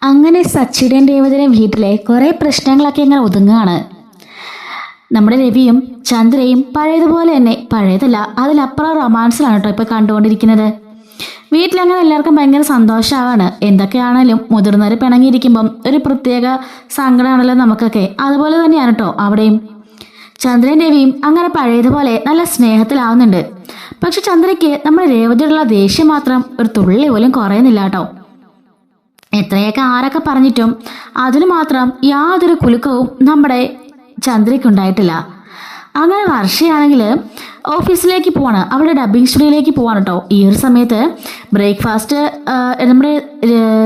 അങ്ങനെ സച്ചിയുടെയും രേവതിയുടെയും വീട്ടിലെ കുറേ പ്രശ്നങ്ങളൊക്കെ ഇങ്ങനെ ഒതുങ്ങുകയാണ്. നമ്മുടെ രവിയും ചന്ദ്രയും പഴയതുപോലെ തന്നെ, പഴയതല്ല അതിലപ്പുറം റൊമാൻസിലാണ് കേട്ടോ ഇപ്പോൾ കണ്ടുകൊണ്ടിരിക്കുന്നത്. വീട്ടിലങ്ങനെ എല്ലാവർക്കും ഭയങ്കര സന്തോഷമാവാണ്. എന്തൊക്കെയാണേലും മുതിർന്നവർ പിണങ്ങിയിരിക്കുമ്പം ഒരു പ്രത്യേക സങ്കടമാണല്ലോ നമുക്കൊക്കെ. അതുപോലെ തന്നെയാണ് കേട്ടോ അവിടെയും. ചന്ദ്രയും രവിയും അങ്ങനെ പഴയതുപോലെ നല്ല സ്നേഹത്തിലാവുന്നുണ്ട്. പക്ഷെ ചന്ദ്രയ്ക്ക് നമ്മുടെ രേവതിയോടുള്ള ദേഷ്യം മാത്രം ഒരു തുള്ളി പോലും കുറയുന്നില്ല കേട്ടോ. എത്രയൊക്കെ ആരൊക്കെ പറഞ്ഞിട്ടും അതിന് മാത്രം യാതൊരു കുലുക്കവും നമ്മുടെ ചന്ദ്രയ്ക്കുണ്ടായിട്ടില്ല. അങ്ങനെ വർഷയാണെങ്കിൽ ഓഫീസിലേക്ക് പോവാണ്, അവളുടെ ഡബ്ബിംഗ് സ്റ്റുഡിയോയിലേക്ക് പോവാണ് കേട്ടോ. ഈ ഒരു സമയത്ത് ബ്രേക്ക്ഫാസ്റ്റ് നമ്മുടെ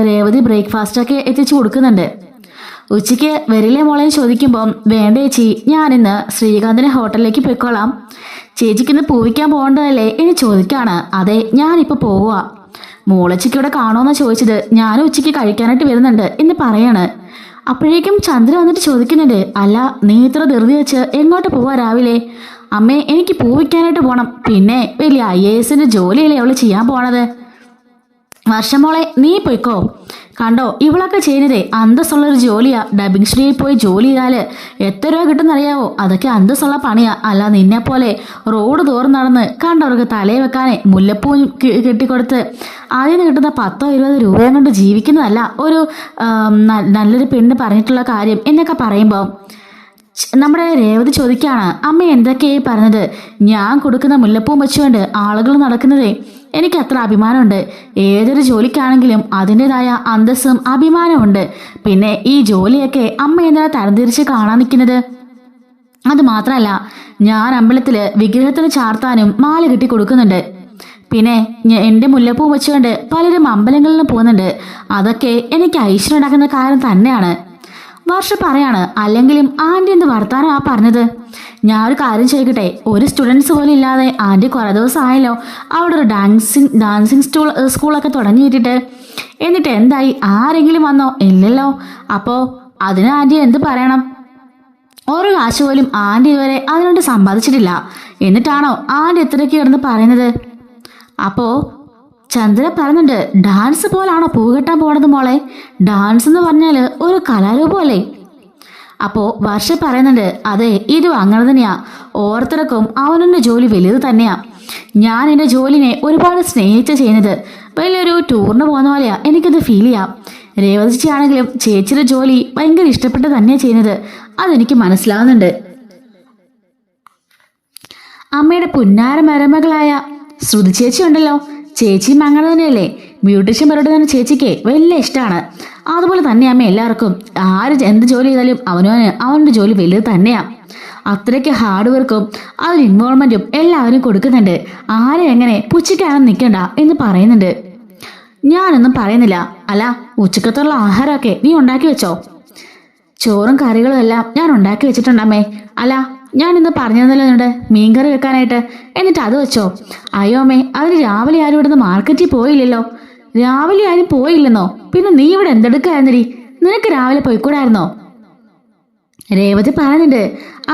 രേവതി ബ്രേക്ക്ഫാസ്റ്റൊക്കെ എത്തിച്ചു കൊടുക്കുന്നുണ്ട്. ഉച്ചയ്ക്ക് വരില്ലേ മോളെ ചോദിക്കുമ്പം വേണ്ട ചേച്ചി, ഞാനിന്ന് ശ്രീകാന്തിനെ ഹോട്ടലിലേക്ക് പോയിക്കോളാം. ചേച്ചിക്കിന്ന് പൂവിക്കാൻ പോകേണ്ടതല്ലേ എന്ന് ചോദിക്കാണ്. അതെ, ഞാനിപ്പോൾ പോവുക. മോളച്ചിക്ക് ഇവിടെ കാണുമെന്നാണ് ചോദിച്ചത്. ഞാനും ഉച്ചയ്ക്ക് കഴിക്കാനായിട്ട് വരുന്നുണ്ട് എന്ന് പറയാണ്. അപ്പോഴേക്കും ചന്ദ്ര വന്നിട്ട് ചോദിക്കുന്നുണ്ട്, അല്ല നീ ഇത്ര ധൃതി വെച്ച് എങ്ങോട്ട് പോവാ രാവിലെ? അമ്മേ, എനിക്ക് പൂവിക്കാനായിട്ട് പോകണം. പിന്നെ വലിയ IAS ജോലിയല്ലേ അവള് ചെയ്യാൻ പോണത്. വർഷമോളെ നീ പോയിക്കോ. കണ്ടോ ഇവളൊക്കെ ചെയ്യുന്നതേ അന്തസ്സുള്ളൊരു ജോലിയാ. ഡബിങ് സ്റ്റുഡിയോയിൽ പോയി ജോലി ചെയ്താൽ എത്ര രൂപ കിട്ടുന്നറിയാവോ? അതൊക്കെ അന്തസ്സുള്ള പണിയാ. അല്ല നിന്നെ പോലെ റോഡ് തോറും നടന്ന് കണ്ടവർക്ക് തലയിൽ വെക്കാനേ മുല്ലപ്പൂ കെട്ടിക്കൊടുത്ത് അതിൽ നിന്ന് കിട്ടുന്ന 10-20 രൂപയും കൊണ്ട് ജീവിക്കുന്നതല്ല ഒരു നല്ലൊരു പെണ്ണ് പറഞ്ഞിട്ടുള്ള കാര്യം എന്നൊക്കെ പറയുമ്പോൾ നമ്മുടെ രേവതി ചോദിക്കുകയാണ്, അമ്മ എന്തൊക്കെയായി പറഞ്ഞത്? ഞാൻ കൊടുക്കുന്ന മുല്ലപ്പൂ വെച്ചുകൊണ്ട് ആളുകൾ നടക്കുന്നതേ എനിക്ക് അത്ര അഭിമാനമുണ്ട്. ഏതൊരു ജോലിക്കാണെങ്കിലും അതിൻ്റെതായ അന്തസ്സും അഭിമാനമുണ്ട്. പിന്നെ ഈ ജോലിയൊക്കെ അമ്മ എന്തിനാ തരംതിരിച്ച് കാണാൻ നിൽക്കുന്നത്? അത് മാത്രമല്ല, ഞാൻ അമ്പലത്തിൽ വിഗ്രഹത്തിന് ചാർത്താനും മാല കെട്ടി കൊടുക്കുന്നുണ്ട്. പിന്നെ എൻ്റെ മുല്ലപ്പൂ വെച്ചുകൊണ്ട് പലരും അമ്പലങ്ങളിലും പോകുന്നുണ്ട്. അതൊക്കെ എനിക്ക് ഐശ്വര്യം ഉണ്ടാക്കുന്ന കാര്യം തന്നെയാണ്. വർഷ പറയാണ്, അല്ലെങ്കിലും ആൻറ്റി എന്ത് വർത്താനം ആ പറഞ്ഞത്? ഞാൻ ഒരു കാര്യം ചോദിക്കട്ടെ, ഒരു സ്റ്റുഡൻസ് പോലും ഇല്ലാതെ ആൻറ്റി കുറേ ദിവസം ആയല്ലോ അവിടെ ഒരു ഡാൻസിങ് സ്കൂളൊക്കെ തുടങ്ങിയിട്ടിട്ട്. എന്നിട്ട് എന്തായി? ആരെങ്കിലും വന്നോ? ഇല്ലല്ലോ. അപ്പോൾ അതിന് ആൻറ്റി എന്ത് പറയണം? ഒരു കാശ് പോലും ആൻറ്റി ഇതുവരെ അതിനോട് സമ്പാദിച്ചിട്ടില്ല. എന്നിട്ടാണോ ആൻറ്റി ഇത്രയ്ക്ക് കിടന്ന് പറയുന്നത്? അപ്പോൾ ചന്ദ്ര പറയുന്നുണ്ട്, ഡാൻസ് പോലാണോ പൂ കെട്ടാൻ പോണത് മോളെ? ഡാൻസ് എന്ന് പറഞ്ഞാൽ ഒരു കലാരൂപമല്ലേ? അപ്പോൾ വർഷ പറയുന്നുണ്ട്, അതെ ഇതും അങ്ങനെ തന്നെയാ. ഓരോരുത്തർക്കും അവനവൻ്റെ ജോലി വലുത് തന്നെയാ. ഞാൻ എൻ്റെ ജോലിനെ ഒരുപാട് സ്നേഹിച്ച് ചെയ്യുന്നത്. വലിയൊരു ടൂറിന് പോകുന്ന പോലെയാ എനിക്കത് ഫീൽ ചെയ്യാം. രേവതി ആണെങ്കിലും ചേച്ചിയുടെ ജോലി ഭയങ്കര ഇഷ്ടപ്പെട്ട് തന്നെയാണ് ചെയ്യുന്നത്. അതെനിക്ക് മനസ്സിലാവുന്നുണ്ട്. അമ്മയുടെ പുന്നാര മരുമകളായ ശ്രുതി ചേച്ചി ഉണ്ടല്ലോ, ചേച്ചിയും അങ്ങനെ തന്നെയല്ലേ? ബ്യൂട്ടീഷ്യൻ പരിപാടി തന്നെ ചേച്ചിക്ക് വലിയ ഇഷ്ടമാണ്. അതുപോലെ തന്നെ അമ്മ എല്ലാവർക്കും ആര് എന്ത് ജോലി ചെയ്താലും അവൻ്റെ ജോലി വലുത് തന്നെയാണ്. അത്രയ്ക്ക് ഹാർഡ് വർക്കും അതിന് ഇൻവോൾവ്മെൻറ്റും എല്ലാവരും കൊടുക്കുന്നുണ്ട്. ആരും എങ്ങനെ പുച്ഛിക്കാനും നിൽക്കണ്ട എന്ന് പറയുന്നുണ്ട്. ഞാനൊന്നും പറയുന്നില്ല. അല്ല, ഉച്ചക്കത്തുള്ള ആഹാരമൊക്കെ നീ ഉണ്ടാക്കി വെച്ചോ? ചോറും കറികളും എല്ലാം ഞാൻ ഉണ്ടാക്കി വെച്ചിട്ടുണ്ടമ്മേ. അല്ല, ഞാൻ ഇന്ന് പറഞ്ഞിരുന്നല്ലോ എന്നോട് മീൻകറി വെക്കാനായിട്ട്, എന്നിട്ട് അത് വെച്ചോ? അയ്യോ അമ്മേ, അതിന് രാവിലെ ആരും ഇവിടുന്ന് മാർക്കറ്റിൽ പോയില്ലല്ലോ. രാവിലെ ആരും പോയില്ലെന്നോ? പിന്നെ നീ ഇവിടെ എന്തെടുക്കായിരുന്നടി? നിനക്ക് രാവിലെ പോയിക്കൂടായിരുന്നോ? രേവതി പറയുന്നുണ്ട്,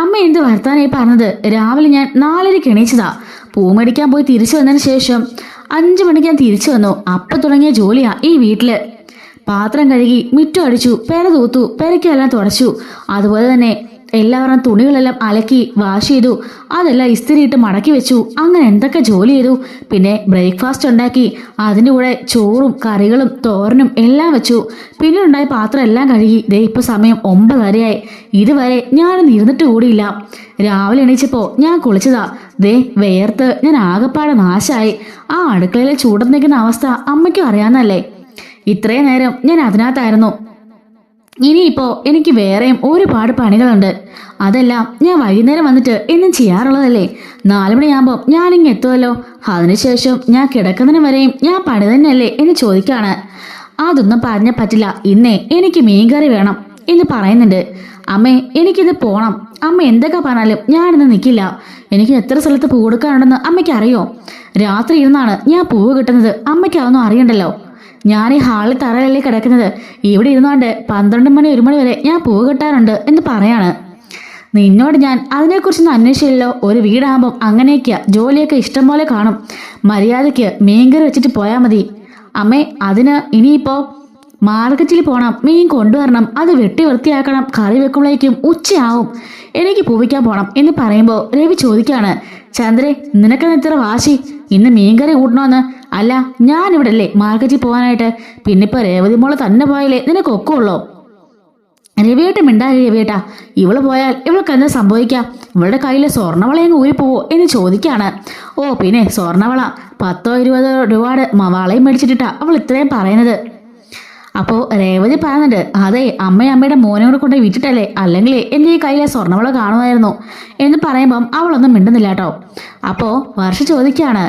അമ്മ എന്ത് വർത്താനായി പറഞ്ഞത്? രാവിലെ ഞാൻ 4:30 എണീച്ചതാ. പൂ മേടിക്കാൻ പോയി തിരിച്ചു വന്നതിന് ശേഷം 5 മണിക്ക് ഞാൻ തിരിച്ചു വന്നു. അപ്പം തുടങ്ങിയ ജോലിയാ ഈ വീട്ടില്. പാത്രം കഴുകി, മിറ്റം അടിച്ചു, പെര തൂത്തു, പെരക്കെല്ലാം തുടച്ചു. അതുപോലെ തന്നെ എല്ലാവരും തുണികളെല്ലാം അലക്കി വാഷ് ചെയ്തു. അതെല്ലാം ഇസ്തിരിയിട്ട് മടക്കി വെച്ചു. അങ്ങനെ എന്തൊക്കെ ജോലി ചെയ്തു. പിന്നെ ബ്രേക്ക്ഫാസ്റ്റ് ഉണ്ടാക്കി, അതിൻ്റെ കൂടെ ചോറും കറികളും തോരനും എല്ലാം വെച്ചു. പിന്നെ ഉണ്ടായ പാത്രം എല്ലാം കഴുകി. ദേ ഇപ്പോൾ സമയം 9:30 ഇതുവരെ ഞാനൊന്നും ഇരുന്നിട്ട് കൂടിയില്ല. രാവിലെ എണീച്ചപ്പോൾ ഞാൻ കുളിച്ചതാ. ദേ വേർത്ത് ഞാൻ ആകെപ്പാടെ നാശമായി. ആ അടുക്കളയിലെ ചൂടത്ത് നിൽക്കുന്ന അവസ്ഥ അമ്മയ്ക്കും അറിയാവുന്നല്ലേ? ഇത്രയും നേരം ഞാൻ അതിനകത്തായിരുന്നു. ഇനിയിപ്പോൾ എനിക്ക് വേറെയും ഒരുപാട് പണികളുണ്ട്. അതെല്ലാം ഞാൻ വൈകുന്നേരം വന്നിട്ട് എന്നും ചെയ്യാറുള്ളതല്ലേ? 4 മണിയാകുമ്പോൾ ഞാനിങ്ങ് എത്തുമല്ലോ. അതിനുശേഷം ഞാൻ കിടക്കുന്നതിന് വരെയും ഞാൻ പണി തന്നെയല്ലേ എന്ന് ചോദിക്കാണ്. അതൊന്നും പറഞ്ഞ പറ്റില്ല, ഇന്നേ എനിക്ക് മീൻകറി വേണം എന്ന് പറയുന്നുണ്ട്. അമ്മേ, എനിക്കിത് പോണം. അമ്മ എന്തൊക്കെ പറഞ്ഞാലും ഞാനിന്ന് നിൽക്കില്ല. എനിക്ക് എത്ര സ്ഥലത്ത് പൂ കൊടുക്കാനുണ്ടെന്ന് അമ്മയ്ക്ക് അറിയോ? രാത്രി ഇരുന്നാണ് ഞാൻ പൂവ് കിട്ടുന്നത്. അമ്മയ്ക്ക് അതൊന്നും അറിയണ്ടല്ലോ. ഞാൻ ഈ ഹാളിൽ തറയല്ലേ കിടക്കുന്നത്. ഇവിടെ ഇരുന്നുകൊണ്ട് 12 മണി 1 മണി വരെ ഞാൻ പൂവ് കിട്ടാറുണ്ട് എന്ന് പറയാണ്. നിന്നോട് ഞാൻ അതിനെക്കുറിച്ചൊന്നും അന്വേഷിച്ചില്ലല്ലോ. ഒരു വീടാകുമ്പം അങ്ങനെയൊക്കെയാ, ജോലിയൊക്കെ ഇഷ്ടം പോലെ കാണും. മര്യാദയ്ക്ക് മീൻകറി വെച്ചിട്ട് പോയാൽ മതി. അമ്മേ, അതിന് ഇനിയിപ്പോൾ മാർക്കറ്റിൽ പോകണം, മീൻ കൊണ്ടുവരണം, അത് വെട്ടി വൃത്തിയാക്കണം, കറി വെക്കുമ്പോഴേക്കും ഉച്ചയാവും, എനിക്ക് പൂവിക്കാൻ പോണം എന്ന് പറയുമ്പോൾ രവി ചോദിക്കാണ്, ചന്ദ്രേ നിനക്കെന്ന് ഇത്ര വാശി, ഇന്ന് മീൻകറി കൂട്ടണമെന്ന്? അല്ല ഞാനിവിടെ അല്ലേ മാർക്കറ്റിൽ പോകാനായിട്ട്, പിന്നിപ്പോൾ രേവതി മോള് തന്നെ പോയാലേ നിനക്കൊക്കെ ഉള്ളോ? രവിയേട്ട മിണ്ടായി രവിയേട്ടാ, ഇവള് പോയാൽ ഇവൾക്ക് എന്താ സംഭവിക്കാം? ഇവളുടെ കയ്യിലെ സ്വർണ്ണവളയങ്ങ് ഊരിപ്പോവോ എന്ന് ചോദിക്കാണ്. ഓ പിന്നെ സ്വർണ്ണവള 10-20 രൂപയുടെ വളയും മേടിച്ചിട്ടിട്ടാ അവൾ ഇത്രയും പറയുന്നത്. അപ്പോൾ രേവതി പറയുന്നുണ്ട്, അതെ അമ്മയുടെ മോനോട് കൊണ്ട് വിറ്റിട്ടല്ലേ, അല്ലെങ്കിൽ എൻ്റെ ഈ കയ്യിലെ സ്വർണ്ണവള കാണുമായിരുന്നു എന്ന് പറയുമ്പം അവളൊന്നും മിണ്ടുന്നില്ല കേട്ടോ. അപ്പോൾ വർഷ ചോദിക്കുകയാണ്,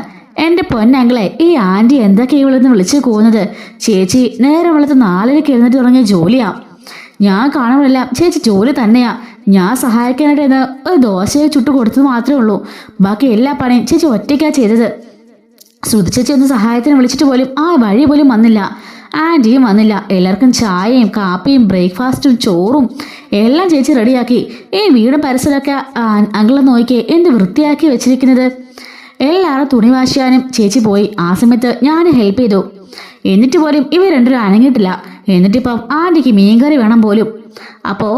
എൻ്റെ പൊന്നങ്ങളെ ഈ ആൻറ്റി എന്തൊക്കെയാ ഇവളെന്ന് വിളിച്ച് പോകുന്നത്? ചേച്ചി നേരെ വെളുത്ത് 4:00 എഴുന്നേറ്റ് തുടങ്ങിയ ജോലിയാ. ഞാൻ കാണുമ്പോഴെല്ലാം ചേച്ചി ജോലി തന്നെയാ. ഞാൻ സഹായിക്കാനായിട്ട് എന്ന് ഒരു ദോശയെ ചുട്ടു കൊടുത്തത് മാത്രമേ ഉള്ളൂ, ബാക്കി എല്ലാ പണിയും ചേച്ചി ഒറ്റയ്ക്കാണ് ചെയ്തത്. ശ്രുതി ചേച്ചി ഒന്ന് സഹായത്തിന് വിളിച്ചിട്ട് പോലും ആ വഴി പോലും വന്നില്ല, ആൻറ്റിയും വന്നില്ല. എല്ലാവർക്കും ചായയും കാപ്പിയും ബ്രേക്ക്ഫാസ്റ്റും ചോറും എല്ലാം ചേച്ചി റെഡിയാക്കി. ഈ വീടും പരിസരമൊക്കെ അങ്ങളെ നോക്കിയേ എന്ത് വൃത്തിയാക്കി വെച്ചിരിക്കുന്നത്. എല്ലാവരും തുണി വാശിയാനും ചേച്ചി പോയി. ആ സമയത്ത് ഞാൻ ഹെൽപ്പ് ചെയ്തു. എന്നിട്ട് പോലും ഇവർ രണ്ടുപേരും അനങ്ങിയിട്ടില്ല. എന്നിട്ടിപ്പം ആൻറ്റിക്ക് മീൻകറി വേണം പോലും. അപ്പോൾ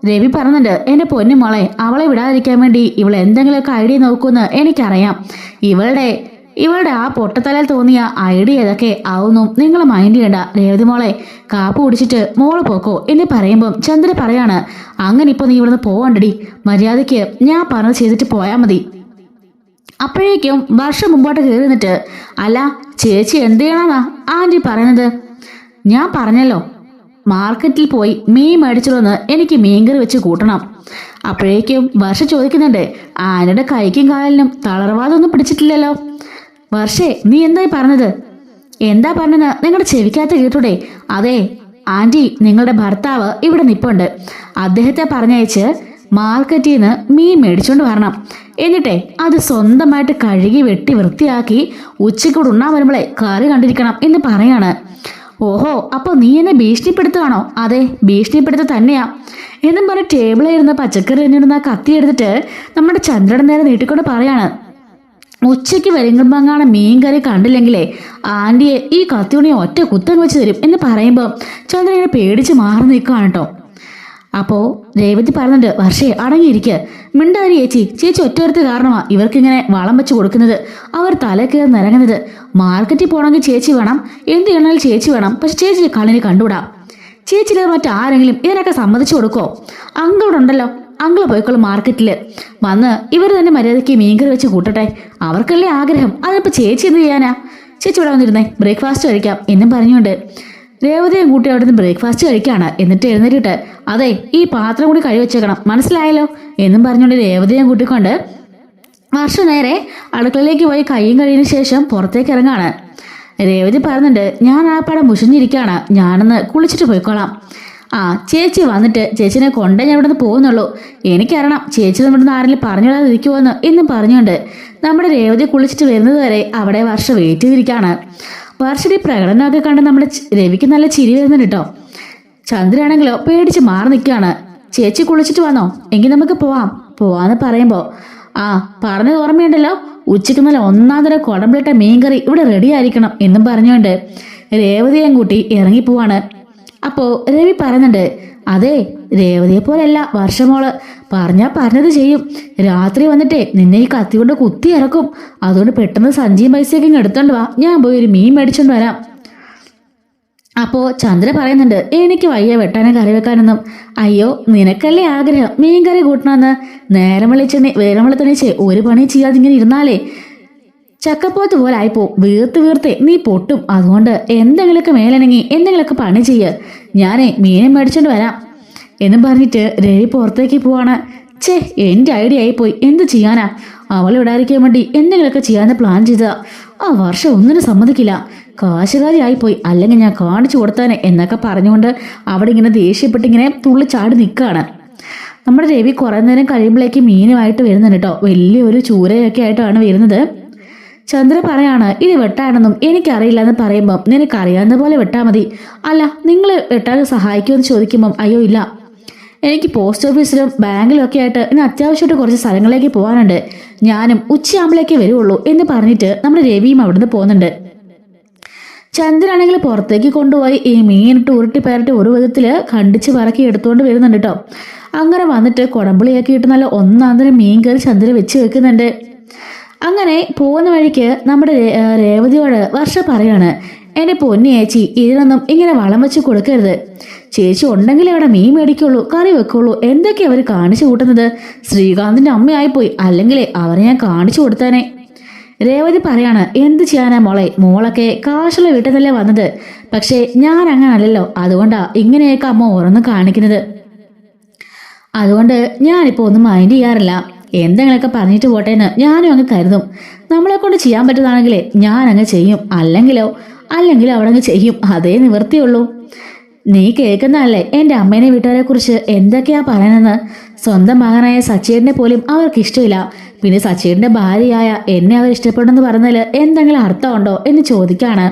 രവി പറഞ്ഞിട്ടുണ്ട്, എൻ്റെ പൊന്നു മോളെ അവളെ വിടാതിരിക്കാൻ വേണ്ടി ഇവൾ എന്തെങ്കിലുമൊക്കെ ഐഡിയ നോക്കുമെന്ന് എനിക്കറിയാം. ഇവളുടെ ആ പൊട്ടത്തലയിൽ തോന്നിയ ഐഡിയ ഏതൊക്കെ ആവുന്നു നിങ്ങൾ മൈൻഡ് ചെയ്യണ്ട. രേവതി മോളെ കാപ്പ് കുടിച്ചിട്ട് മോള് പോക്കോ എന്ന് പറയുമ്പം ചന്ദ്ര പറയാണ്, അങ്ങനെ ഇപ്പോൾ നീ ഇവിടുന്ന് പോവണ്ടടി, മര്യാദയ്ക്ക് ഞാൻ പറഞ്ഞത് ചെയ്തിട്ട് പോയാൽ മതി. അപ്പോഴേക്കും വർഷം മുമ്പോട്ട് കയറി നിന്നിട്ട്, അല്ല ചേച്ചി എന്ത് ചെയ്യണമെന്നാ ആൻറ്റി പറയുന്നത്? ഞാൻ പറഞ്ഞല്ലോ മാർക്കറ്റിൽ പോയി മീൻ മേടിച്ചോന്ന്, എനിക്ക് മീൻകറി വെച്ച് കൂട്ടണം. അപ്പോഴേക്കും വർഷ ചോദിക്കുന്നുണ്ട്, ആനയുടെ കൈക്കും കാലിനും തളർവാദമൊന്നും പിടിച്ചിട്ടില്ലല്ലോ. വർഷേ നീ എന്തായി പറഞ്ഞത്? എന്താ പറഞ്ഞത് നിങ്ങളുടെ ചെവിക്കകത്ത് കേട്ടൂടെ? അതെ ആൻറ്റി, നിങ്ങളുടെ ഭർത്താവ് ഇവിടെ നിപ്പുണ്ട്, അദ്ദേഹത്തെ പറഞ്ഞയച്ച് മാർക്കറ്റിൽ നിന്ന് മീൻ മേടിച്ചോണ്ട് വരണം. എന്നിട്ടേ അത് സ്വന്തമായിട്ട് കഴുകി വെട്ടി വൃത്തിയാക്കി ഉച്ചയ്ക്കൂടെ ഉണ്ണാൻ വരുമ്പോഴേ കറി കണ്ടിരിക്കണം എന്ന് പറയാണ്. ഓഹോ, അപ്പോൾ നീ എന്നെ ഭീഷണിപ്പെടുത്തുകയാണോ? അതെ ഭീഷണിപ്പെടുത്ത തന്നെയാ എന്നും പറഞ്ഞ് ടേബിളിൽ ഇരുന്ന് പച്ചക്കറി എണ്ണിടുന്ന കത്തി എടുത്തിട്ട് നമ്മുടെ ചന്ദ്രയുടെ നേരെ നീട്ടിക്കൊണ്ട് പറയാണ്, ഉച്ചയ്ക്ക് വരുമ്പോഴാണ് മീൻ കറി കണ്ടില്ലെങ്കിലേ ആൻറ്റിയെ ഈ കത്തിയുണി ഒറ്റ കുത്തം വെച്ച് തരും എന്ന് പറയുമ്പോൾ ചന്ദ്രൻ ഇങ്ങനെ പേടിച്ച് മാറി നിൽക്കുകയാണ് കേട്ടോ. അപ്പോൾ രേവതി പറയുന്നുണ്ട്, വർഷേ അടങ്ങിയിരിക്കുക, മിണ്ടാരി ചേച്ചി ഒറ്റവരുത്ത് കാരണമാണ് ഇവർക്കിങ്ങനെ വളം വെച്ച് കൊടുക്കുന്നത്, അവർ തല കയറി നിരങ്ങുന്നത്. മാർക്കറ്റിൽ പോകണമെങ്കിൽ ചേച്ചി വേണം, എന്ത് ചെയ്യണമെങ്കിൽ ചേച്ചി വേണം, പക്ഷെ ചേച്ചി കണ്ണിന് കണ്ടുവിടാം. ചേച്ചിയിലെ മറ്റാരെങ്കിലും ഇതിനൊക്കെ സമ്മതിച്ചു കൊടുക്കോ? അങ്കിളുണ്ടല്ലോ, അങ്കിള് പോയിക്കോളും മാർക്കറ്റിൽ വന്ന് ഇവർ തന്നെ മര്യാദയ്ക്ക് മീൻകറി വെച്ച് കൂട്ടട്ടെ, അവർക്കല്ലേ ആഗ്രഹം. അതിപ്പോൾ ചേച്ചി എന്ത് ചെയ്യാനാ? ചേച്ചി ഇവിടെ വന്നിരുന്നേ, ബ്രേക്ക്ഫാസ്റ്റ് കഴിക്കാം എന്നും പറഞ്ഞുകൊണ്ട് രേവതിയും കൂട്ടി അവിടെ നിന്ന് ബ്രേക്ക്ഫാസ്റ്റ് കഴിക്കുകയാണ്. എന്നിട്ട് എഴുന്നേറ്റിട്ട്, അതെ ഈ പാത്രം കൂടി കഴി വെച്ചേക്കണം, മനസ്സിലായല്ലോ എന്നും പറഞ്ഞുകൊണ്ട് രേവതിയും കൂട്ടിക്കൊണ്ട് വർഷ നേരെ അടുക്കളയിലേക്ക് പോയി കൈയും കഴിയുന്ന ശേഷം പുറത്തേക്ക് ഇറങ്ങാണ്. രേവതി പറയുന്നുണ്ട്, ഞാൻ ആ പടം മുഷിഞ്ഞിരിക്കുകയാണ്, ഞാനൊന്ന് കുളിച്ചിട്ട് പോയിക്കോളാം. ആ ചേച്ചി വന്നിട്ട് ചേച്ചിനെ കൊണ്ടേ ഞാൻ ഇവിടെ നിന്ന് പോകുന്നുള്ളൂ, എനിക്കറിയണം ചേച്ചി നമ്മുടെ ആരെങ്കിലും പറഞ്ഞിടാതിരിക്കുമോന്ന് എന്നും പറഞ്ഞുകൊണ്ട് നമ്മുടെ രേവതി കുളിച്ചിട്ട് വരുന്നത് വരെ അവിടെ വർഷ വെയിറ്റ് ചെയ്തിരിക്കുകയാണ്. വർഷയുടെ പ്രകടനമൊക്കെ കണ്ട് നമ്മുടെ രവിക്ക് നല്ല ചിരി വരുന്നുണ്ട് കേട്ടോ. ചന്ദ്രയാണെങ്കിലോ പേടിച്ച് മാറി നിൽക്കുകയാണ്. ചേച്ചി കുളിച്ചിട്ട് വന്നോ, എങ്കിൽ നമുക്ക് പോവാന്ന് പറയുമ്പോൾ, ആ പറഞ്ഞത് ഓർമ്മയുണ്ടല്ലോ, ഉച്ചയ്ക്ക് നല്ല ഒന്നാം തരം കുടമ്പിലിട്ട മീൻകറി ഇവിടെ റെഡി ആയിരിക്കണം എന്നും പറഞ്ഞുകൊണ്ട് രേവതിയും കൂട്ടി ഇറങ്ങിപ്പോവാണ്. അപ്പോൾ രവി പറയുന്നുണ്ട്, അതെ രേവതിയെ പോലെയല്ല വർഷമോള്, പറഞ്ഞത് ചെയ്യും. രാത്രി വന്നിട്ടേ നിന്നെ ഈ കത്തി കൊണ്ട് കുത്തി ഇറക്കും. അതുകൊണ്ട് പെട്ടെന്ന് സഞ്ചിയും പൈസയൊക്കെ ഇങ്ങ് എടുത്തോണ്ട് വാ, ഞാൻ പോയി ഒരു മീൻ മേടിച്ചോണ്ട് വരാം. അപ്പോൾ ചന്ദ്ര പറയുന്നുണ്ട്, എനിക്ക് വയ്യ വെട്ടാനും കറി വെക്കാനൊന്നും. അയ്യോ നിനക്കല്ലേ ആഗ്രഹം മീൻ കറി കൂട്ടണമെന്ന്, നേരം വെളുത്തണിച്ച് ഒരു പണി ചെയ്യാതെ ഇങ്ങനെ ഇരുന്നാലേ ചക്കപ്പോത്ത് പോലെ ആയിപ്പോ, വീർത്ത് നീ പൊട്ടും. അതുകൊണ്ട് എന്തെങ്കിലുമൊക്കെ മേലനങ്ങി എന്തെങ്കിലുമൊക്കെ പണി ചെയ്യ്, ഞാനേ മീനെ മേടിച്ചോണ്ട് വരാം എന്നും പറഞ്ഞിട്ട് രവി പുറത്തേക്ക് പോവാണ്. എൻ്റെ ഐഡിയ ആയിപ്പോയി, എന്ത് ചെയ്യാനാ, അവളെ വിടാതിരിക്കാൻ വേണ്ടി എന്തെങ്കിലുമൊക്കെ ചെയ്യാന്ന് പ്ലാൻ ചെയ്തതാ. ആ വർഷം ഒന്നിനും സമ്മതിക്കില്ല, കാശുകാരി ആയിപ്പോയി, അല്ലെങ്കിൽ ഞാൻ കാണിച്ചു കൊടുത്താനെ എന്നൊക്കെ പറഞ്ഞുകൊണ്ട് അവിടെ ഇങ്ങനെ ദേഷ്യപ്പെട്ടിങ്ങനെ തുള്ളിച്ചാടി നിൽക്കുകയാണ്. നമ്മുടെ രവി കുറേ നേരം കഴിയുമ്പോഴേക്ക് മീനുമായിട്ട് വരുന്നുണ്ട് കേട്ടോ. വലിയൊരു ചൂരയൊക്കെ ആയിട്ടാണ് വരുന്നത്. ചന്ദ്ര പറയാണ്, ഇത് വെട്ടാണെന്നും എനിക്കറിയില്ല എന്ന് പറയുമ്പം, നിനക്കറിയാവുന്ന പോലെ വെട്ടാൽ മതി, അല്ല നിങ്ങൾ വെട്ടാൻ സഹായിക്കുമെന്ന് ചോദിക്കുമ്പം, അയ്യോ ഇല്ല, എനിക്ക് പോസ്റ്റ് ഓഫീസിലും ബാങ്കിലും ഒക്കെ ആയിട്ട് ഇനി അത്യാവശ്യമായിട്ട് കുറച്ച് സ്ഥലങ്ങളിലേക്ക് പോകാനുണ്ട്, ഞാനും ഉച്ചയാകുമ്പോഴേക്കേ വരുള്ളൂ എന്ന് പറഞ്ഞിട്ട് നമ്മുടെ രവിയും അവിടുന്ന് പോകുന്നുണ്ട്. ചന്ദ്രനാണെങ്കിൽ പുറത്തേക്ക് കൊണ്ടുപോയി ഈ മീനിട്ട് ഉരുട്ടി പേരട്ടി ഒരു വിധത്തിൽ കണ്ടിച്ച് പറക്കി എടുത്തുകൊണ്ട് വരുന്നുണ്ട് കേട്ടോ. അങ്ങനെ വന്നിട്ട് കുടംപുളിയാക്കിയിട്ട് നല്ല ഒന്നാന്തരം മീൻ കറി ചന്ദ്ര വെച്ച് വെക്കുന്നുണ്ട്. അങ്ങനെ പോകുന്ന വഴിക്ക് നമ്മുടെ രേവതിയോട് വർഷ പറയാണ്, എൻ്റെ പൊന്നി ചേച്ചി, ഇതിനൊന്നും ഇങ്ങനെ വളം വെച്ച് കൊടുക്കരുത്. ചേച്ചി ഉണ്ടെങ്കിലേ അവിടെ മീൻ മേടിക്കുള്ളൂ, കറി വെക്കുള്ളൂ. എന്തൊക്കെയാ അവർ കാണിച്ചു കൂട്ടുന്നത്? ശ്രീകാന്തിൻ്റെ അമ്മയായിപ്പോയി, അല്ലെങ്കിൽ അവരെ ഞാൻ കാണിച്ചു കൊടുത്തേനെ. രേവതി പറയാണ്, എന്ത് ചെയ്യാനാ മോളെ, മോളൊക്കെ കാശുള്ള വീട്ടിൽ തന്നെ വന്നത്. പക്ഷേ ഞാൻ അങ്ങനല്ലല്ലോ, അതുകൊണ്ടാ ഇങ്ങനെയൊക്കെ അമ്മ ഓരോന്ന് കാണിക്കുന്നത്. അതുകൊണ്ട് ഞാനിപ്പോൾ ഒന്നും മൈൻഡ് ചെയ്യാറില്ല. എന്തെങ്കിലുമൊക്കെ പറഞ്ഞിട്ട് പോട്ടേന്ന് ഞാനും അങ്ങ് കരുതും. നമ്മളെ കൊണ്ട് ചെയ്യാൻ പറ്റുന്നതാണെങ്കിലേ ഞാൻ അങ്ങ് ചെയ്യും, അല്ലെങ്കിലോ അവിടെ അങ്ങ് ചെയ്യും. അതേ നിവൃത്തിയുള്ളൂ. നീ കേൾക്കുന്നതല്ലേ എൻ്റെ അമ്മേനെ വീട്ടുകാരെ കുറിച്ച് എന്തൊക്കെയാ പറയുന്നത്? സ്വന്തം മകനായ സച്ചേട്ടനെ പോലും അവർക്ക് ഇഷ്ടമില്ല, പിന്നെ സച്ചേട്ടൻ്റെ ഭാര്യയായ എന്നെ അവർ ഇഷ്ടപ്പെടുമെന്ന് പറഞ്ഞാൽ എന്തെങ്കിലും അർത്ഥമുണ്ടോ എന്ന് ചോദിക്കാണ്.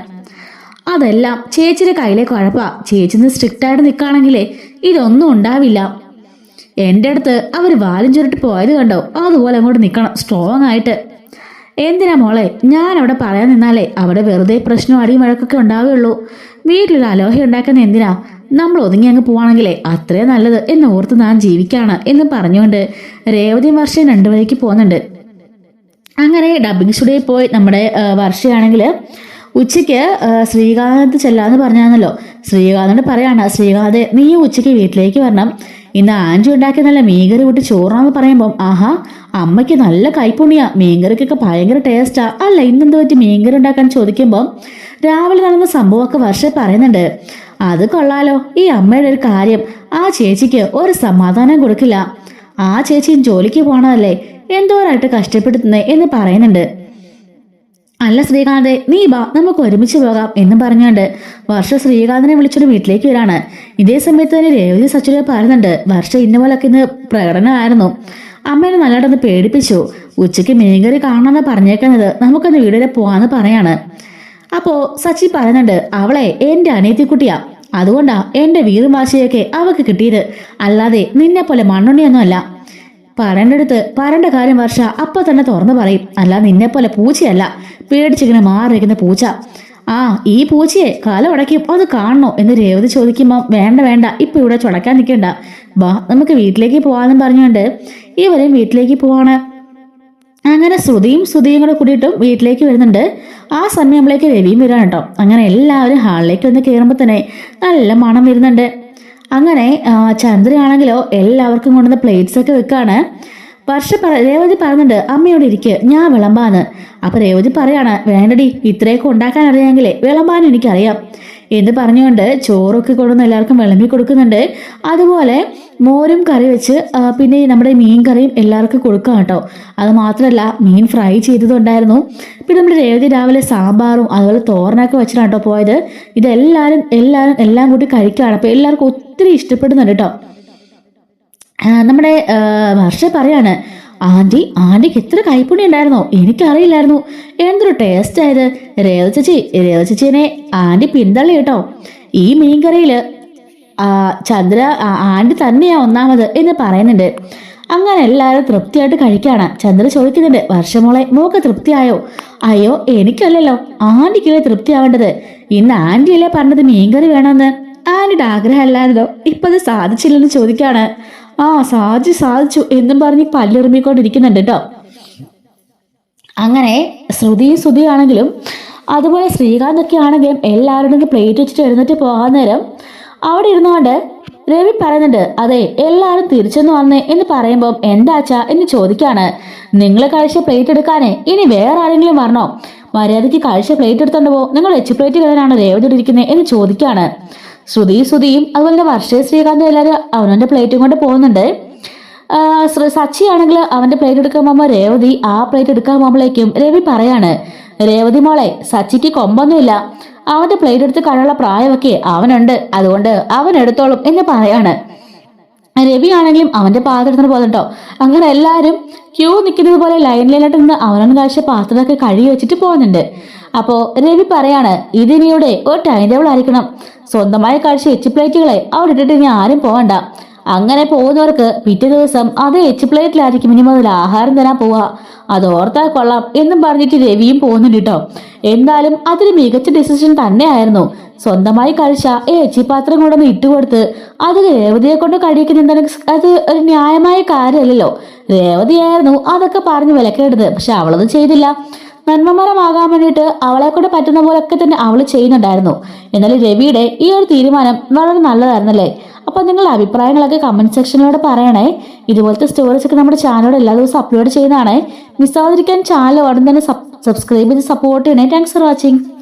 അതെല്ലാം ചേച്ചിയുടെ കയ്യിലെ കുഴപ്പാ. ചേച്ചി സ്ട്രിക്റ്റ് ആയിട്ട് നിൽക്കുകയാണെങ്കിലേ ഇതൊന്നും ഉണ്ടാവില്ല. എൻ്റെ അടുത്ത് അവർ വാലും ചുരുട്ടി പോയത് കണ്ടോ, അതുപോലെ അങ്ങോട്ട് നിൽക്കണം, സ്ട്രോങ് ആയിട്ട്. എന്തിനാ മോളെ, ഞാൻ അവിടെ പറയാൻ നിന്നാലേ അവിടെ വെറുതെ പ്രശ്നവും അടിയും വഴക്കൊക്കെ ഉണ്ടാവുകയുള്ളൂ. വീട്ടിലൊരു അലോഹ ഉണ്ടാക്കുന്ന എന്തിനാ? നമ്മൾ ഒതുങ്ങി അങ്ങ് പോവാണെങ്കിലേ അത്രയും നല്ലത് എന്ന് ഓർത്ത് ഞാൻ ജീവിക്കാണ് എന്ന് പറഞ്ഞുകൊണ്ട് രേവതിയും വർഷയും രണ്ടു വഴിക്ക് പോകുന്നുണ്ട്. അങ്ങനെ ഡബിങ് സ്റ്റുഡിയോയിൽ പോയി നമ്മുടെ വർഷയാണെങ്കിൽ ഉച്ചയ്ക്ക് ശ്രീകാന്ത് ചെല്ലാന്ന് പറഞ്ഞാന്നല്ലോ. ശ്രീകാന്തിനോട് പറയാണ്, ശ്രീകാന്ത് നീ ഉച്ചയ്ക്ക് വീട്ടിലേക്ക് വരണം, ഇന്ന് ആൻറ്റി ഉണ്ടാക്കിയ നല്ല മീൻകറി കൂട്ടി ചോറാന്ന് പറയുമ്പം, ആഹാ അമ്മയ്ക്ക് നല്ല കൈപ്പുണ്യാ, മീൻകറിക്കൊക്കെ ഭയങ്കര ടേസ്റ്റാ. അല്ല ഇന്നെന്ത് പറ്റി മീൻകറി ഉണ്ടാക്കാൻ ചോദിക്കുമ്പം രാവിലെ നടന്ന സംഭവമൊക്കെ വർഷ പറയുന്നുണ്ട്. അത് കൊള്ളാലോ, ഈ അമ്മയുടെ ഒരു കാര്യം, ആ ചേച്ചിക്ക് ഒരു സമാധാനം കൊടുക്കില്ല. ആ ചേച്ചിയും ജോലിക്ക് പോണതല്ലേ, എന്തോരായിട്ട് കഷ്ടപ്പെടുത്തുന്നേ എന്ന് പറയുന്നുണ്ട്. അല്ല ശ്രീകാന്തെ, നീ ബാ നമുക്ക് ഒരുമിച്ച് പോകാം എന്നും പറഞ്ഞുകൊണ്ട് വർഷ ശ്രീകാന്തിനെ വിളിച്ചൊരു വീട്ടിലേക്ക് വരാണ്. ഇതേ സമയത്ത് തന്നെ രേവതി സച്ചുര പറയുന്നുണ്ട്, വർഷ ഇന്നപോലൊക്കെ ഇന്ന് പ്രകടനമായിരുന്നു, അമ്മേനെ നല്ലതായിട്ടൊന്ന് പേടിപ്പിച്ചു. ഉച്ചയ്ക്ക് മീൻകറി കാണാമെന്ന് പറഞ്ഞേക്കുന്നത്, നമുക്കൊന്ന് വീട് വരെ പോവാന്ന് പറയാണ്. അപ്പോ സച്ചി പറയുന്നുണ്ട്, അവളെ എൻ്റെ അനിയത്തിക്കുട്ടിയാ, അതുകൊണ്ടാ എൻ്റെ വീറും വാശിയൊക്കെ അവക്ക് കിട്ടിയത്, അല്ലാതെ നിന്നെ പോലെ മണ്ണുണ്ണിയൊന്നും അല്ല. പറയേണ്ടടുത്ത് പറയേണ്ട കാര്യം വർഷ അപ്പൊ തന്നെ തുറന്നു പറയും, അല്ല നിന്നെ പോലെ പൂച്ചയല്ല, പേടിച്ചിങ്ങനെ മാറിയിരിക്കുന്ന പൂച്ച. ആ ഈ പൂച്ചയെ കാല ഉടയ്ക്കും, അത് കാണണോ എന്ന് രേവതി ചോദിക്കുമ്പോൾ, വേണ്ട ഇപ്പൊ ഇവിടെ ചുടക്കാൻ നിൽക്കണ്ട, വാ നമുക്ക് വീട്ടിലേക്ക് പോവാന്നും പറഞ്ഞുകൊണ്ട് ഇവരെയും വീട്ടിലേക്ക് പോവാണ്. അങ്ങനെ ശ്രുതിയും കൂടെ കൂടിയിട്ടും വീട്ടിലേക്ക് വരുന്നുണ്ട്. ആ സമയമ്പോഴേക്ക് രവിയും വരാണ് കേട്ടോ. അങ്ങനെ എല്ലാവരും ഹാളിലേക്ക് വന്ന് കയറുമ്പോൾ തന്നെ നല്ല മണം വരുന്നുണ്ട്. അങ്ങനെ ചന്ദ്രയാണെങ്കിലോ എല്ലാവർക്കും കൊണ്ടുവന്ന പ്ലേറ്റ്സ് ഒക്കെ വെക്കാണ്. രേവതി പറയുന്നുണ്ട്, അമ്മയോട് ഇരിക്കുക, ഞാൻ വിളമ്പാന്ന്. അപ്പൊ രേവതി പറയാണ്, വേണ്ടടി, ഇത്രയൊക്കെ ഉണ്ടാക്കാൻ അറിയാമെങ്കിലേ വിളമ്പാനും എനിക്കറിയാം എന്ന് പറഞ്ഞുകൊണ്ട് ചോറൊക്കെ കൊണ്ടുവന്ന് എല്ലാവർക്കും വിളമ്പി കൊടുക്കുന്നുണ്ട്. അതുപോലെ മോരും കറി വെച്ച് പിന്നെ നമ്മുടെ മീൻ കറിയും എല്ലാവർക്കും കൊടുക്കാം കേട്ടോ. അത് മാത്രമല്ല മീൻ ഫ്രൈ ചെയ്തതുണ്ടായിരുന്നു. പിന്നെ നമ്മുടെ രേവതി രാവിലെ സാമ്പാറും അതുപോലെ തോരനൊക്കെ വെച്ചിട്ടാണ് കേട്ടോ പോയത്. എല്ലാം കൂട്ടി കഴിക്കുകയാണ്. അപ്പോൾ എല്ലാവർക്കും ഒത്തിരി ഇഷ്ടപ്പെടുന്നുണ്ട് കേട്ടോ. നമ്മുടെ വർഷ പറയാണ്, ആൻറ്റിക്ക് എത്ര കൈപ്പുണ്യം ഉണ്ടായിരുന്നോ, എനിക്കറിയില്ലായിരുന്നു, എന്തൊരു ടേസ്റ്റ് ആയത്. രേവചേച്ചിനെ ആൻറ്റി പിന്തള്ളി കേട്ടോ. ഈ മീൻകറിയിൽ ചന്ദ്ര ആൻറ്റി തന്നെയാ ഒന്നാമത് എന്ന് പറയുന്നുണ്ട്. അങ്ങനെ എല്ലാവരും തൃപ്തിയായിട്ട് കഴിക്കുകയാണ്. ചന്ദ്ര ചോദിക്കുന്നുണ്ട്, വർഷമോളെ മോക്ക് തൃപ്തിയായോ? അയ്യോ എനിക്കല്ലല്ലോ, ആൻറ്റിക്കല്ലേ തൃപ്തിയാവേണ്ടത്. ഇന്ന് ആൻറ്റിയല്ലേ പറഞ്ഞത് മീൻകറി വേണമെന്ന്. ആൻറ്റിയുടെ ആഗ്രഹമല്ലായിരുന്നോ, ഇപ്പം അത് സാധിച്ചില്ലെന്ന് ചോദിക്കുകയാണ്. ആ സാധിച്ചു എന്നും പറഞ്ഞ് പല്ലെറുമ്പിക്കൊണ്ടിരിക്കുന്നുണ്ട് കേട്ടോ. അങ്ങനെ ശ്രുതിയാണെങ്കിലും അതുപോലെ ശ്രീകാന്തൊക്കെ ആണെങ്കിലും എല്ലാവരുടെയും പ്ലേറ്റ് വെച്ചിട്ട് എഴുന്നേറ്റ് പോകാൻ നേരം അവിടെ ഇരുന്നുകൊണ്ട് രവി പറയുന്നുണ്ട്, അതെ എല്ലാവരും തിരിച്ചെന്ന് വന്നേ എന്ന് പറയുമ്പം എന്താച്ചാ എന്ന് ചോദിക്കാണ്. നിങ്ങൾ കഴിച്ച പ്ലേറ്റ് എടുക്കാനേ ഇനി വേറെ ആരെങ്കിലും വരണോ? മര്യാദയ്ക്ക് കഴിച്ച പ്ലേറ്റ് എടുത്തോണ്ട് പോ, നിങ്ങൾ എച്ച് പ്ലേറ്റ് കളയാനാണ് രേവതി ഇരിക്കുന്നത് എന്ന് ചോദിക്കാണ്. ശ്രുതിയും അതുപോലെ തന്നെ വർഷയും ശ്രീകാന്തും എല്ലാവരും അവനവൻ്റെ പ്ലേറ്റും കൊണ്ട് പോകുന്നുണ്ട്. സച്ചി ആണെങ്കിൽ അവൻ്റെ പ്ലേറ്റ് എടുക്കാൻ പോകുമ്പോൾ രേവതി ആ പ്ലേറ്റ് എടുക്കാൻ പോകുമ്പോഴേക്കും രവി പറയാണ്, രേവതി മോളെ, സച്ചിക്ക് കൊമ്പൊന്നുമില്ല, അവൻ്റെ പ്ലേറ്റ് എടുത്ത് കഴിയുള്ള പ്രായമൊക്കെ അവനുണ്ട്, അതുകൊണ്ട് അവൻ എടുത്തോളും എന്ന് പറയാണ്. രവി ആണെങ്കിലും അവൻ്റെ പാത്രം എടുത്തിട്ട് പോകുന്നുണ്ടോ. അങ്ങനെ എല്ലാവരും ക്യൂ നിൽക്കുന്നത് പോലെ ലൈനിലായിട്ട് നിന്ന് അവനവൻ കഴിച്ച പാത്രമൊക്കെ കഴുകി വെച്ചിട്ട് പോകുന്നുണ്ട്. അപ്പോൾ രവി പറയാണ്, ഇതിനിയുടെ ഒരു ടൈം ടേബിൾ ആയിരിക്കണം, സ്വന്തമായി കഴിച്ച എച്ച് പ്ലേറ്റുകളെ അവിടെ ഇട്ടിട്ട് ഇനി ആരും പോകണ്ട, അങ്ങനെ പോകുന്നവർക്ക് പിറ്റേ ദിവസം അതേ എച്ച് പ്ലേറ്റിലായിരിക്കും ഇനി മുതൽ ആഹാരം തരാൻ പോവുക. അത് ഓർത്താൽ കൊള്ളാം എന്നും പറഞ്ഞിട്ട് രവിയും പോകുന്നുണ്ട് കേട്ടോ. എന്തായാലും അതൊരു മികച്ച ഡിസിഷൻ തന്നെയായിരുന്നു. സ്വന്തമായി കഴിച്ച ഈ എച്ചിപ്പാത്രം കൂടെ ഒന്ന് ഇട്ടുകൊടുത്ത് അത് രേവതിയെ കൊണ്ട് കഴിക്കുന്ന അത് ഒരു ന്യായമായ കാര്യമല്ലല്ലോ. രേവതിയായിരുന്നു അതൊക്കെ പറഞ്ഞ് വിലക്കെടുത്തത്. പക്ഷെ അവളത് ചെയ്തില്ല. നന്മമരമാകാൻ വേണ്ടിയിട്ട് അവളെ കൊണ്ട് പറ്റുന്ന പോലൊക്കെ തന്നെ അവൾ ചെയ്യുന്നുണ്ടായിരുന്നു. എന്നാൽ രവിയുടെ ഈ ഒരു തീരുമാനം വളരെ നല്ലതായിരുന്നല്ലേ. അപ്പൊ നിങ്ങളുടെ അഭിപ്രായങ്ങളൊക്കെ കമന്റ് സെക്ഷനിലൂടെ പറയണേ. ഇതുപോലത്തെ സ്റ്റോറീസ് ഒക്കെ നമ്മുടെ ചാനലിലൂടെ എല്ലാ ദിവസവും അപ്ലോഡ് ചെയ്യുന്നതാണ്. മിസ്സാവാതിരിക്കാൻ ചാനൽ ഉടൻ തന്നെ സബ്സ്ക്രൈബ് ചെയ്ത് സപ്പോർട്ട് ചെയ്യണേ. Thanks for watching.